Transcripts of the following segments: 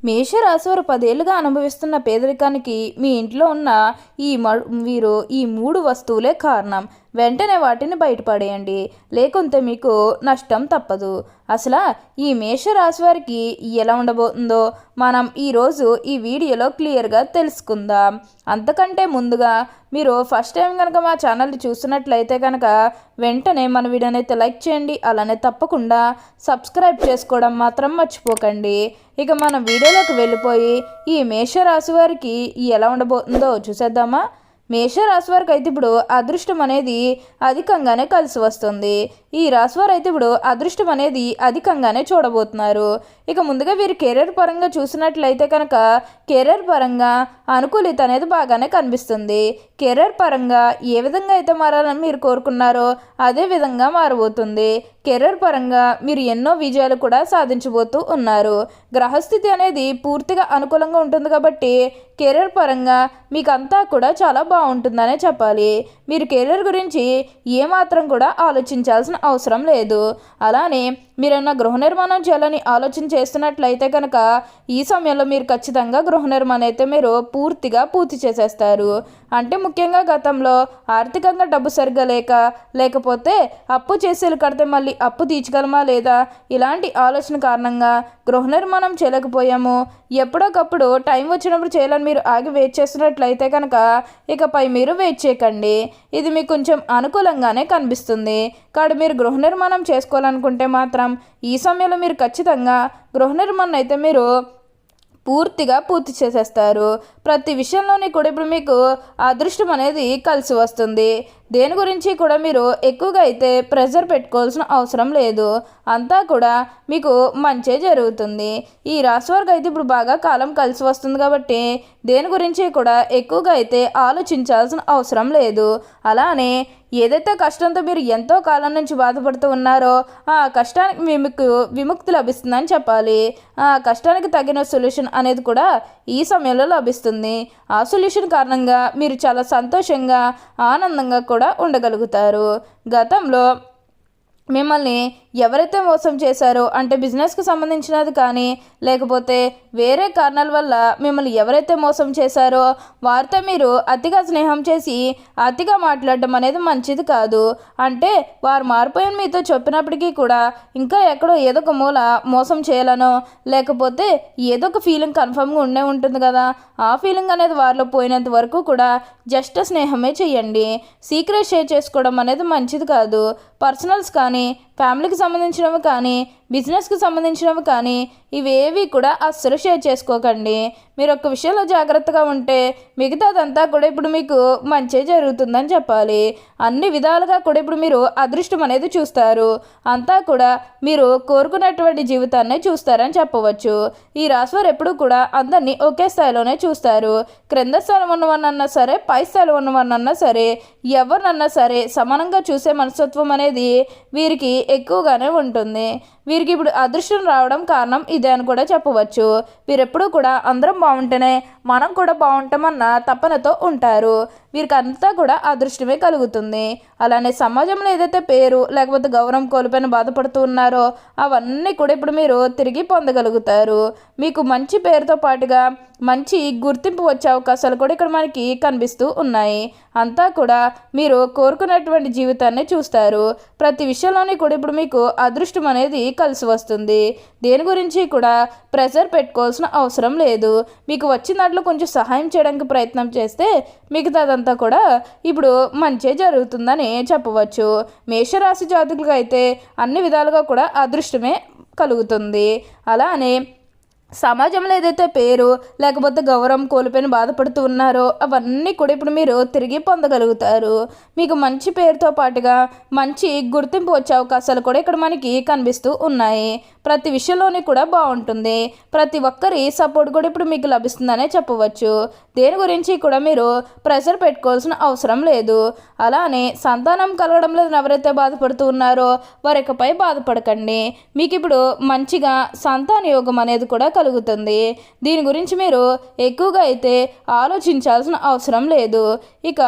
మేషరాశివారు 10 ఏళ్లుగా అనుభవిస్తున్న పేదరికానికి మీ ఇంట్లో ఉన్న ఈ 3 వస్తువులే కారణం. వెంటనే వాటిని బయటపడేయండి. లేకుంటే మీకు నష్టం తప్పదు. అసలు ఈ మేషరాశి వారికి ఎలా ఉండబోతుందో మనం ఈరోజు ఈ వీడియోలో క్లియర్గా తెలుసుకుందాం. అంతకంటే ముందుగా మీరు ఫస్ట్ టైం కనుక మా ఛానల్ని చూస్తున్నట్లయితే కనుక వెంటనే మన వీడియోని అయితే లైక్ చేయండి. అలానే తప్పకుండా సబ్స్క్రైబ్ చేసుకోవడం మాత్రం మర్చిపోకండి. ఇక మన వీడియోలోకి వెళ్ళిపోయి ఈ మేషరాశి వారికి ఎలా ఉండబోతుందో చూసేద్దామా. మేషరాశి వారికి అయితే ఇప్పుడు అదృష్టం అనేది అధికంగానే కలిసి వస్తుంది. ఈ రాశివారు అయితే ఇప్పుడు అదృష్టం అనేది అధికంగానే చూడబోతున్నారు. ఇక ముందుగా వీరి కెరీర్ పరంగా చూసినట్లయితే కనుక కెరీర్ పరంగా అనుకూలిత అనేది బాగానే కనిపిస్తుంది. కెరీర్ పరంగా ఏ విధంగా అయితే మారాలని మీరు కోరుకున్నారో అదే విధంగా మారబోతుంది. కెరీర్ పరంగా మీరు ఎన్నో విజయాలు కూడా సాధించబోతూ ఉన్నారు. గ్రహస్థితి అనేది పూర్తిగా అనుకూలంగా ఉంటుంది కాబట్టి కెరీర్ పరంగా మీకు అంతా కూడా చాలా బాగుంటుందనే చెప్పాలి. మీరు కెరీర్ గురించి ఏమాత్రం కూడా ఆలోచించాల్సిన అవసరం లేదు. అలానే మీరన్నా గృహ నిర్మాణం చేయాలని ఆలోచన చేస్తున్నట్లయితే కనుక ఈ సమయంలో మీరు ఖచ్చితంగా గృహ నిర్మాణం అయితే మీరు పూర్తి చేసేస్తారు. అంటే ముఖ్యంగా గతంలో ఆర్థికంగా డబ్బు సరిగ్గా లేకపోతే అప్పు చేసేలు కడితే మళ్ళీ అప్పు తీర్చగలమా లేదా ఇలాంటి ఆలోచన కారణంగా గృహ నిర్మాణం చేయలేకపోయాము. ఎప్పుడోకప్పుడు టైం వచ్చినప్పుడు చేయాలని మీరు ఆగి వెయిట్ చేస్తున్నట్లయితే కనుక ఇకపై మీరు వెయిట్ చేయకండి. ఇది మీకు కొంచెం అనుకూలంగానే కనిపిస్తుంది. కాబట్టి మీరు గృహ నిర్మాణం చేసుకోవాలనుకుంటే మాత్రం ఈ సమయంలో మీరు ఖచ్చితంగా గృహ నిర్మాణం అయితే మీరు పూర్తి చేసేస్తారు. ప్రతి విషయంలోని కూడా ఇప్పుడు మీకు అదృష్టం అనేది కలిసి వస్తుంది. దేని గురించి కూడా మీరు ఎక్కువగా అయితే ప్రెజర్ పెట్టుకోవాల్సిన అవసరం లేదు. అంతా కూడా మీకు మంచే జరుగుతుంది. ఈ రాశి వారికి అయితే ఇప్పుడు బాగా కాలం కలిసి వస్తుంది కాబట్టి దేని గురించి కూడా ఎక్కువగా అయితే ఆలోచించాల్సిన అవసరం లేదు. అలానే ఏదైతే కష్టంతో మీరు ఎంతో కాలం నుంచి బాధపడుతూ ఉన్నారో ఆ కష్టానికి మీకు విముక్తి లభిస్తుందని చెప్పాలి. ఆ కష్టానికి తగిన సొల్యూషన్ అనేది కూడా ఈ సమయంలో లభిస్తుంది. ఆ సొల్యూషన్ కారణంగా మీరు చాలా సంతోషంగా ఆనందంగా కూడా ఉండగలుగుతారు. గతంలో మిమ్మల్ని ఎవరైతే మోసం చేశారో అంటే బిజినెస్కి సంబంధించినది కానీ లేకపోతే వేరే కారణాల వల్ల మిమ్మల్ని ఎవరైతే మోసం చేశారో వారితో మీరు అతిగా స్నేహం చేసి అతిగా మాట్లాడడం అనేది మంచిది కాదు. అంటే వారు మారిపోయిన మీతో చెప్పినప్పటికీ కూడా ఇంకా ఎక్కడో ఏదో ఒక మూల మోసం చేయాలనో లేకపోతే ఏదో ఒక ఫీలింగ్ కన్ఫర్మ్గా ఉండే ఉంటుంది కదా. ఆ ఫీలింగ్ అనేది వారిలో పోయినంత వరకు కూడా జస్ట్ స్నేహమే చేయండి. సీక్రెట్ షేర్ చేసుకోవడం అనేది మంచిది కాదు. పర్సనల్స్ కానీ ఫ్యామిలీకి సంబంధించినవి కానీ బిజినెస్కి సంబంధించినవి కానీ ఇవేవి కూడా అస్సలు షేర్ చేసుకోకండి. మీరు ఒక్క విషయంలో జాగ్రత్తగా ఉంటే మిగతాదంతా కూడా ఇప్పుడు మీకు మంచి జరుగుతుందని చెప్పాలి. అన్ని విధాలుగా కూడా ఇప్పుడు మీరు అదృష్టం అనేది చూస్తారు. అంతా కూడా మీరు కోరుకున్నటువంటి జీవితాన్ని చూస్తారని చెప్పవచ్చు. ఈ రాశివారు ఎప్పుడు కూడా అందరినీ ఒకే స్థాయిలోనే చూస్తారు. క్రింద స్థాయిలో ఉన్నవారినన్నా సరే పై స్థాయిలో ఉన్నవారినన్నా సరే ఎవరినన్నా సరే సమానంగా చూసే మనస్తత్వం అనేది వీరికి ఎక్కువగానే ఉంటుంది. వీరికి ఇప్పుడు అదృష్టం రావడం కారణం ఇదే అని కూడా చెప్పవచ్చు. వీరెప్పుడూ కూడా అందరం బాగుంటేనే మనం కూడా బాగుంటామన్న తపనతో ఉంటారు. వీరికి అంతా కూడా అదృష్టమే కలుగుతుంది. అలానే సమాజంలో ఏదైతే పేరు లేకపోతే గౌరవం కోల్పోయిన బాధపడుతూ ఉన్నారో అవన్నీ కూడా ఇప్పుడు మీరు తిరిగి పొందగలుగుతారు. మీకు మంచి పేరుతో పాటుగా మంచి గుర్తింపు వచ్చే అవకాశాలు కూడా ఇక్కడ మనకి కనిపిస్తూ ఉన్నాయి. అంతా కూడా మీరు కోరుకున్నటువంటి జీవితాన్ని చూస్తారు. ప్రతి విషయంలోని కూడా ఇప్పుడు మీకు అదృష్టం అనేది కలిసి వస్తుంది. దేని గురించి కూడా ప్రెషర్ పెట్టుకోవాల్సిన అవసరం లేదు. మీకు వచ్చిన దాంట్లో కొంచెం సహాయం చేయడానికి ప్రయత్నం చేస్తే మిగతాదంతా కూడా ఇప్పుడు మంచి జరుగుతుందని చెప్పవచ్చు. మేషరాశి జాతకులకు అయితే అన్ని విధాలుగా కూడా అదృష్టమే కలుగుతుంది. అలానే సమాజంలో ఏదైతే పేరు లేకపోతే గౌరవం కోల్పోయిన బాధపడుతూ ఉన్నారో అవన్నీ కూడా ఇప్పుడు మీరు తిరిగి పొందగలుగుతారు. మీకు మంచి పేరుతో పాటుగా మంచి గుర్తింపు వచ్చే అవకాశాలు కూడా ఇక్కడ మనకి కనిపిస్తూ ఉన్నాయి. ప్రతి విషయంలోని కూడా బాగుంటుంది. ప్రతి ఒక్కరి సపోర్ట్ కూడా ఇప్పుడు మీకు లభిస్తుందనే చెప్పవచ్చు. దేని గురించి కూడా మీరు ప్రెషర్ పెట్టుకోవాల్సిన అవసరం లేదు. అలానే సంతానం కలగడం లేదు ఎవరైతే బాధపడుతూ ఉన్నారో వారికపై బాధపడకండి. మీకు ఇప్పుడు మంచిగా సంతాన యోగం అనేది కూడా కలుగుతుంది. దీని గురించి మీరు ఎక్కువగా అయితే ఆలోచించాల్సిన అవసరం లేదు. ఇక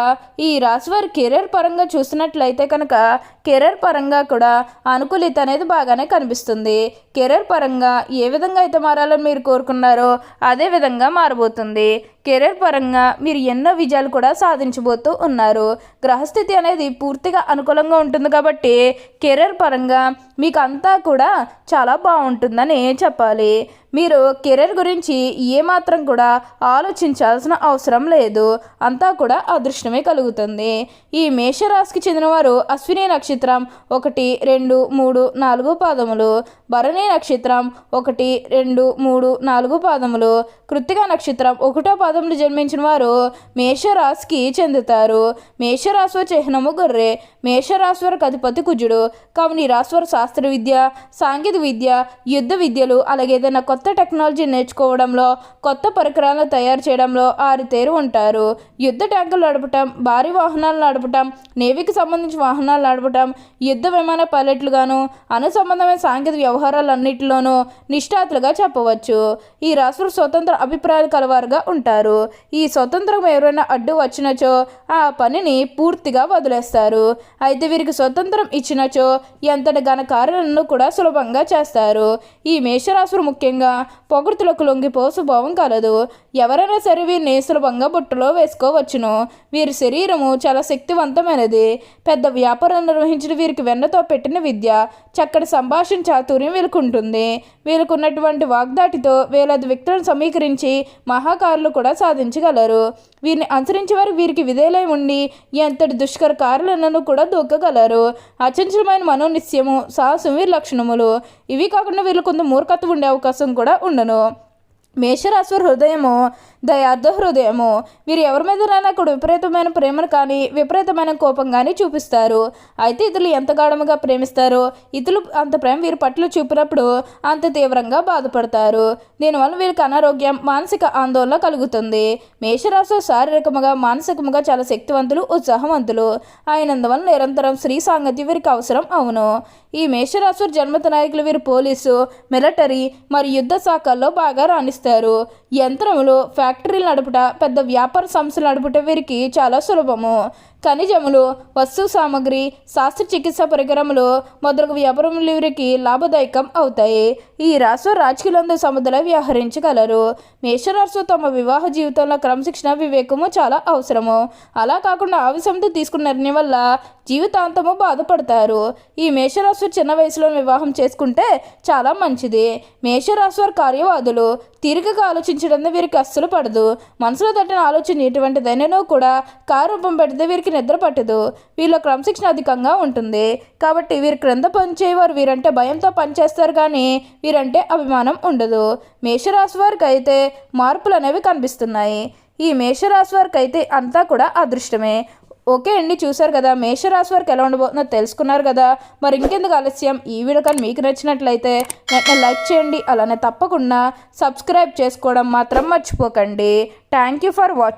ఈ రాశివారి కెరీర్ పరంగా చూసినట్లయితే కనుక కెరీర్ పరంగా కూడా అనుకూలిత అనేది బాగానే కనిపిస్తుంది. కెరీర్ పరంగా ఏ విధంగా అయితే మారాలని మీరు కోరుకున్నారో అదే విధంగా మారబోతుంది. కెరీర్ పరంగా మీరు ఎన్నో విజయాలు కూడా సాధించబోతూ ఉన్నారు. గ్రహస్థితి అనేది పూర్తిగా అనుకూలంగా ఉంటుంది కాబట్టి కెరీర్ పరంగా మీకు అంతా కూడా చాలా బాగుంటుందని చెప్పాలి. మీరు కెరీర్ గురించి ఏమాత్రం కూడా ఆలోచించాల్సిన అవసరం లేదు. అంతా కూడా అదృష్టమే కలుగుతుంది. ఈ మేషరాశికి చెందినవారు అశ్విని నక్షత్రం 1, 2, 3, 4 పాదములు, భరణి నక్షత్రం 1, 2, 3, 4 పాదములు, కృత్తిక నక్షత్రం 1వ పాదములు జన్మించిన వారు మేషరాశికి చెందుతారు. మేషరాశి చిహ్నము గొర్రె. మేషరాశి వారికి అధిపతి కుజుడు. కావున ఈ రాశి వారు శాస్త్ర విద్య, సాంకేతిక విద్య, యుద్ధ విద్యలు, అలాగే ఏదైనా కొత్త టెక్నాలజీ నేర్చుకోవడంలో, కొత్త పరికరాలను తయారు చేయడంలో ఆరితేరు ఉంటారు. యుద్ధ ట్యాంకులు నడపటం, భారీ వాహనాలు నడపటం, నేవీకి సంబంధించిన వాహనాలు నడపటం, యుద్ధ విమాన పైలట్లుగాను, అణు సంబంధమైన సాంకేతిక వ్యవహారాలన్నింటిలోనూ నిష్ఠాతులుగా చెప్పవచ్చు. ఈ రాశులు స్వతంత్ర అభిప్రాయాలు కలవారుగా ఉంటారు. ఈ స్వతంత్రం ఎవరైనా అడ్డు వచ్చినచో ఆ పనిని పూర్తిగా వదిలేస్తారు. అయితే వీరికి స్వతంత్రం ఇచ్చినచో ఎంతటి ఘన కార్యాలను కూడా సులభంగా చేస్తారు. ఈ మేషరాశులు ముఖ్యంగా పొగడ్తలకు లొంగిపో స్వభావం కలదు. ఎవరైనా సరే వీరిని సులభంగా బుట్టలో వేసుకోవచ్చును. వీరి శరీరము చాలా శక్తివంతమైనది. పెద్ద వ్యాపారం నిర్వహించిన వీరికి వెన్నతో పెట్టిన విద్య, చక్కటి సంభాషణ చాతుర్యం వీరికి ఉంటుంది. వీరికి ఉన్నటువంటి వాగ్దాటితో వేలాది వ్యక్తులను సమీకరించి మహాకారులు కూడా సాధించగలరు. వీరిని అనుసరించే వారు వీరికి విధేయులై ఉండి ఎంతటి దుష్కర కార్యాలను కూడా దూకగలరు. అచంచలమైన మనోనిశ్చయము, సాహసం వీరి లక్షణములు. ఇవి కాకుండా వీళ్ళు కొంత మూర్ఖత్వం ఉండే అవకాశం కూడా ఉండను. మేషరాశి హృదయము దయార్థ హృదయము. వీరు ఎవరి మీదనైనా కూడా విపరీతమైన ప్రేమను కానీ విపరీతమైన కోపం కానీ చూపిస్తారు. అయితే ఇతరులు ఎంత గాఢముగా ప్రేమిస్తారో ఇతరులు అంత ప్రేమ వీరి పట్ల చూపినప్పుడు అంత తీవ్రంగా బాధపడతారు. దీనివల్ల వీరికి అనారోగ్యం, మానసిక ఆందోళన కలుగుతుంది. మేషరాశి శారీరకముగా, మానసికముగా చాలా శక్తివంతులు, ఉత్సాహవంతులు అయినందువల్ల నిరంతరం స్త్రీ సాంగత్యం వీరికి అవసరం. అవును, ఈ మేషరాశి జన్మత నాయకులు వీరు పోలీసు, మిలిటరీ మరియు యుద్ధ శాఖల్లో బాగా రాణిస్తారు. యంత్రములు, ఫ్యాక్టరీలు నడుపుట, పెద్ద వ్యాపార సంస్థలు నడుపుట వీరికి చాలా సులభము. ఖనిజములు, వస్తు సామగ్రి, శస్త్రచికిత్స పరికరములు మొదలగు వ్యాపారములు వీరికి లాభదాయకం అవుతాయి. ఈ రాశి రాజకీయాలందు సముద్రంలో వ్యవహరించగలరు. మేషరాశి తమ వివాహ జీవితంలో క్రమశిక్షణ, వివేకము చాలా అవసరము. అలా కాకుండా ఆవేశంతో తీసుకున్న నిర్ణయం వల్ల జీవితాంతము బాధపడతారు. ఈ మేషరాశి చిన్న వయసులో వివాహం చేసుకుంటే చాలా మంచిది. మేషరాశి వారు కార్యవాదులు. తీరికగా ఆలోచించడం వీరికి అస్సలు పడదు. మనసులో తట్టిన ఆలోచన ఎటువంటిదైనా కూడా కారూపం పెడితే వీరికి నిద్ర పట్టదు. వీళ్ళ క్రమశిక్షణ అధికంగా ఉంటుంది. కాబట్టి వీరి క్రింద పనిచేయవారు వీరంటే భయంతో పనిచేస్తారు, కానీ వీరంటే అభిమానం ఉండదు. మేషరాశి వారికి అయితే మార్పులు అనేవి కనిపిస్తున్నాయి. ఈ మేషరాశి వారికి అయితే అంతా కూడా అదృష్టమే. ఓకే అండి, చూసారు కదా మేషరాశి వారికి ఎలా ఉండబోతుందో తెలుసుకున్నారు కదా. మరి ఇంకెందుకు ఆలస్యం, ఈ వీడియో కానీ మీకు నచ్చినట్లయితే వెంటనే లైక్ చేయండి. అలానే తప్పకుండా సబ్స్క్రైబ్ చేసుకోవడం మాత్రం మర్చిపోకండి. Thank you for watching.